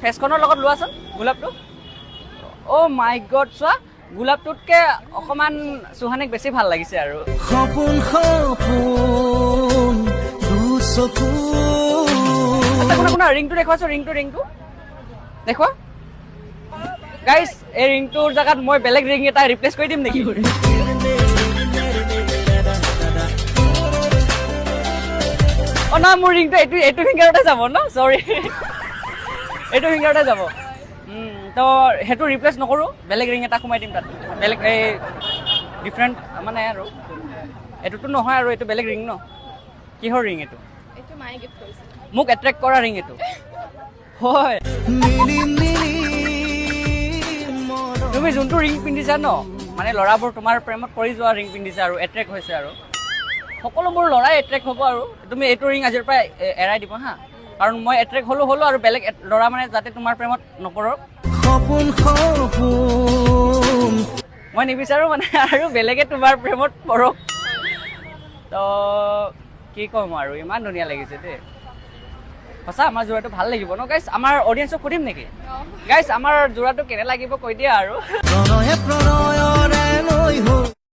ফেচখনৰ লগত লোৱাচোন গোলাপটো অ মাই গড চোৱা গোলাপটোতকে অকমান সুহানিক বেছি ভাল লাগিছে আৰু সপোন সপোন দুচকুন শুনা ৰিংটো দেখুৱাছো ৰিংটো দেখুৱা গাইস এই ৰিংটোৰ জাগাত মই বেলেগ ৰিং এটা ৰিপ্লেস কৰি দিম নেকি অ না মোৰ ৰিংটো এইটো ফিংগাৰতে যাব ন সৰি এইটো ফিংগাৰতে যাব তো হেতু ৰিপ্লেস নকৰো বেলেগ ৰিং এটা সোমাই দিম তাত বেলেগ এই ডিফাৰেন্ট মানে আৰু এটোটো নহয় আৰু এটো বেলেগ ৰিং ন কিহৰ ৰিং এটো এইটো মাই গিফট কৰিছে মোক এট্ৰেক্ট কৰা ৰিং এটো হয় তুমি যোনটো ৰিং পিন্ধিছা ন মানে ল'ৰাবোৰ তোমাৰ প্ৰেমত পৰি যোৱা ৰিং পিন্ধিছা আৰু এট্ৰেক্ট হৈছে আৰু সকলোবোৰ ল'ৰাই এট্ৰেক্ট হ'ব আৰু তুমি এইটো ৰিং আজিৰ পৰা এৰাই দিব হা কাৰণ মই এট্ৰেক্ট হলো আৰু বেলেগ ল'ৰা মানে যাতে তোমাৰ প্ৰেমত নপৰক সপোন সপোন মই নিবিচাৰো মানে আৰু বেলেগে তোমাৰ প্ৰেমত পৰক তো কি ক'ম আৰু ইমান ধুনীয়া লাগিছে দেই সঁচা আমাৰ জোৰাটো ভাল লাগিব ন গাইছ আমাৰ অডিয়েন্সক সুধিম নেকি গাইছ আমাৰ জোৰাটো কেনে লাগিব কৈ দিয়া আৰু প্ৰণয়ে প্ৰণয়